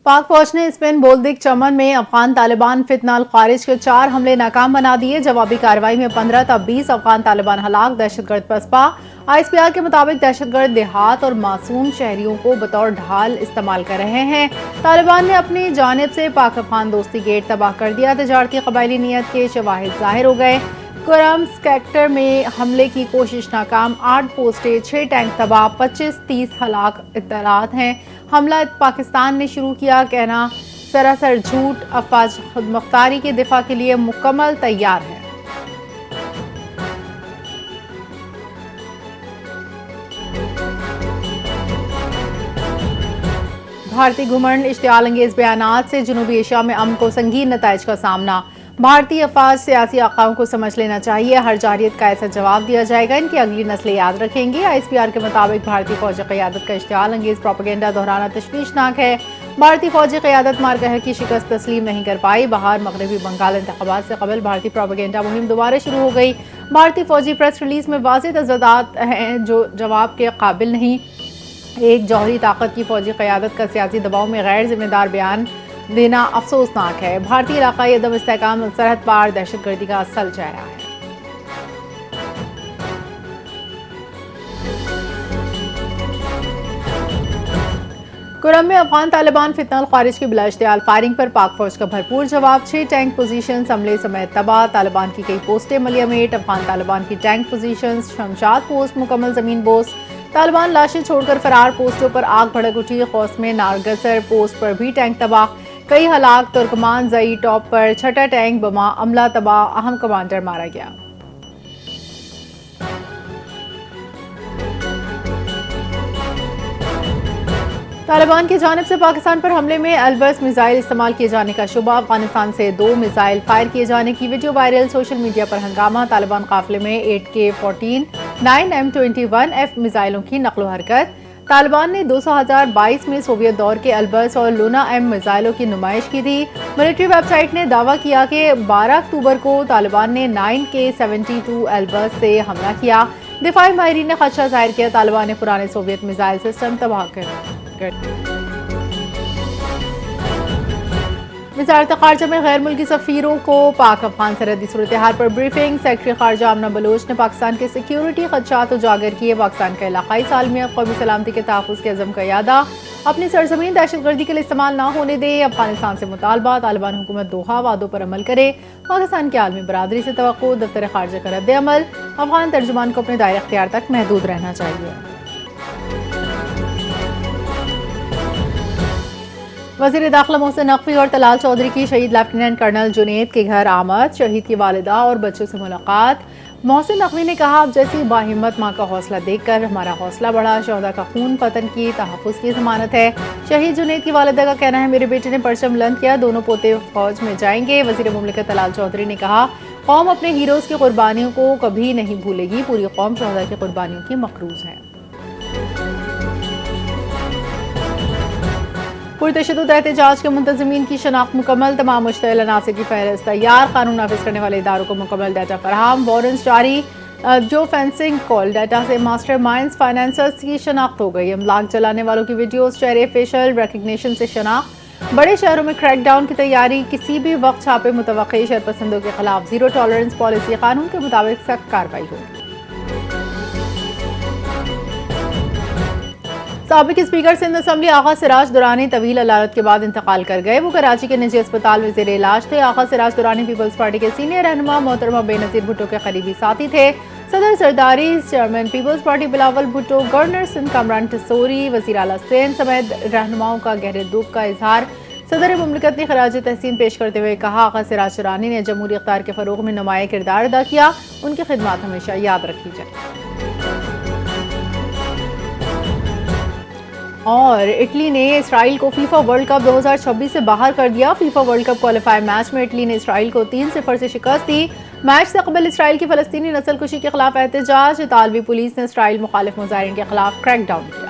पाक फौज ने स्पेन बोल्दिक चमन में अफगान तालिबान फितना अल खारिज के 4 हमले नाकाम बना दिए। जवाबी कार्रवाई में 15 तब 20 अफगान तालिबान हलाक। दहशतगर्द पसपा। ISPR के मुताबिक दहशतगर्द देहात और मासूम शहरियों को बतौर ढाल इस्तेमाल कर रहे हैं। तालिबान ने अपनी जानिब से पाक अफगान दोस्ती गेट तबाह कर दिया। तजारती कबायली नियत के शवाहिद जाहिर हो गए। कुरम सेक्टर में हमले की कोशिश नाकाम। 8 पोस्टें, 6 टैंक तबाह, 25-30 हलाक इत्तलात हैं। हमला पाकिस्तान ने शुरू किया, कहना सरासर झूठ। अफवाज खुदमुख्तारी के दिफा के लिए मुकम्मल तैयार है। भारतीय घुमंड इश्तियाल अंगेज बयानात से जनूबी एशिया में अमन को संगीन नताइज का सामना। भारतीय अफवाज सियासी आकाओं को समझ लेना चाहिए, हर जारियत का ऐसा जवाब दिया जाएगा, इनकी अगली नस्लें याद रखेंगी। ISPR के मुताबिक भारतीय फौजी क़यादत का इश्तियाल अंगेज प्रोपेगेंडा दोहराना तशवीशनाक है। भारतीय फौजी क़यादत मारकह की शिकस्त तस्लीम नहीं कर पाई। बाहर मगरबी बंगाल इंतखाबात से कबल भारतीय प्रोपेगेंडा मुहिम दोबारा शुरू हो गई। भारतीय फौजी प्रेस रिलीज में वाज़ेह तज़दात हैं जो जवाब के काबिल नहीं। एक जौहरी ताकत की फौजी क़यादत का सियासी दबाव में गैर जिम्मेदार बयान देना अफसोसनाक है। भारतीय इलाकाई अदम इस्तेहकाम सरहद पार दहशतगर्दी का असल चेहरा है। कुरम में अफगान तालिबान फितना अल खारिज की बिला इश्तियाल फायरिंग पर पाक फौज का भरपूर जवाब। 6 टैंक पोजीशन हमले समेत तबाह। तालिबान की कई पोस्टें मलियामेट। अफगान तालिबान की टैंक पोजीशन शमशाद पोस्ट मुकम्मल जमीन बोस। तालिबान लाशें छोड़कर फरार। पोस्टों पर आग भड़क उठी। खौस में नारगसर पोस्ट पर भी टैंक तबाह, कई हलाक। तुर्कमान जई टॉप पर 6ठा टैंक बमा, अमला तबाह, अहम कमांडर मारा गया। तालिबान की जानिब से पाकिस्तान पर हमले में अल्बर्स मिसाइल इस्तेमाल किए जाने का शुबा। अफगानिस्तान से 2 मिसाइल फायर किए जाने की वीडियो वायरल। सोशल मीडिया पर हंगामा। तालिबान काफिले में 8K-14, 9M21F मिसाइलों की नकलो हरकत। तालिबान ने 2022 में सोवियत दौर के अल्बर्स और लूना M मिसाइलों की नुमाइश की थी। मिलिट्री वेबसाइट ने दावा किया कि 12 अक्टूबर को तालिबान ने 9K-72 अल्बर्स से हमला किया। दिफाई माहिरीन ने खदशा जाहिर किया तालिबान ने पुराने सोवियत मिसाइल सिस्टम तबाह कर। वज़ारत ख़ारजा में गैर मुल्की सफ़ीरों को पाक अफगान सरहदी सूरत हाल पर ब्रीफिंग। सेक्रेटरी ख़ारजा आमना बलोच ने पाकिस्तान के सिक्योरिटी खदशात उजागर किए। पाकिस्तान का इलाकाई सालमियत, कौमी सलामती के तहफ़्फ़ुज़ के अज़म का यादा। अपनी सरज़मीन दहशतगर्दी के लिए इस्तेमाल ना होने दें। अफगानिस्तान से मुतालबा। तालिबान हुकूमत दोहा वादों पर अमल करे। पाकिस्तान की आलमी बरादरी से तवक्को। दफ्तर ख़ारजा का रद्द अमल। अफगान तर्जुमान को अपने दायरे इख्तियार तक महदूद रहना चाहिए। वज़ीर दाखिला मोहसिन नकवी और तलाल चौधरी की शहीद लेफ्टिनेंट कर्नल जुनैद के घर आमद। शहीद की वालिदा और बच्चों से मुलाकात। मोहसिन नकवी ने कहा, अब जैसी बाहिम्मत माँ का हौसला देखकर हमारा हौसला बढ़ा। शोहदा का खून पतन की तहफ़्फ़ुज़ की ज़मानत है। शहीद जुनैद की वालिदा का कहना है, मेरे बेटे ने परचम बुलंद किया, दोनों पोते फौज में जाएंगे। वज़ीर मुमलिकत तलाल चौधरी ने कहा, कौम अपने हीरोज़ की कुर्बानियों को कभी नहीं भूलेगी। पूरी कौम शोहदा की कुर्बानियों की मक़रूज़ है। पुरतशद्दुद एहतजाज के मुंतज़मीन की शनाख्त मुकम्मल। तमाम मुश्तइल अनासिर की फहरिस्त तैयार। कानून नाफिज करने वाले इदारों को मुकम्मल डाटा फराहम। वारंट्स जारी। जो फेंसिंग कॉल डाटा से मास्टर माइंड्स फाइनेंसर्स की शनाख्त हो गई। अमलाक जलाने वालों की वीडियोस, चेहरे, फेशियल रिकग्निशन से शनाख्त। बड़े शहरों में क्रैकडाउन की तैयारी। किसी भी वक्त छापे मुतवक्की शरपसंदों के खिलाफ ज़ीरो टॉलरेंस पॉलिसी। कानून के मुताबिक सख्त कार्रवाई होगी। साबिक स्पीकर सिंध असम्बली आगा सिराज दुरानी तवील अलालत के बाद इंतकाल कर गए। वो कराची के निजी अस्पताल में ज़ेर इलाज थे। आगा सिराज दुरानी पीपल्स पार्टी के सीनियर रहनुमा मोहतरमा बेनज़ीर भुट्टो के करीबी साथी थे। सदर सरदारी, chairman Peoples Party Bilawal Bhutto, governor Sindh Kamran Tessori, वज़ीर आला सिंध समेत रहनुमाओं का गहरे दुख का इजहार। सदर मुमलिकत ने खराज तहसीन पेश करते हुए कहा, आगा सिराज दुरानी ने जमहूरी इख्तियार के फ़रोग़ में नुमाया किरदार अदा किया। उनकी खिदमत हमेशा याद रखी जाए। और इटली ने इसराइल को फीफा वर्ल्ड कप 2026 से बाहर कर दिया। FIFA world cup qualifier match में इटली ने इसराइल को 3-0 से शिकस्त दी। मैच से कबल इसराइल की फ़लस्तीनी नस्लकुशी के खिलाफ एहतजाज। इतालवी पुलिस ने इसराइल मुखालिफ मुजाहिरीन के खिलाफ क्रैकडाउन किया।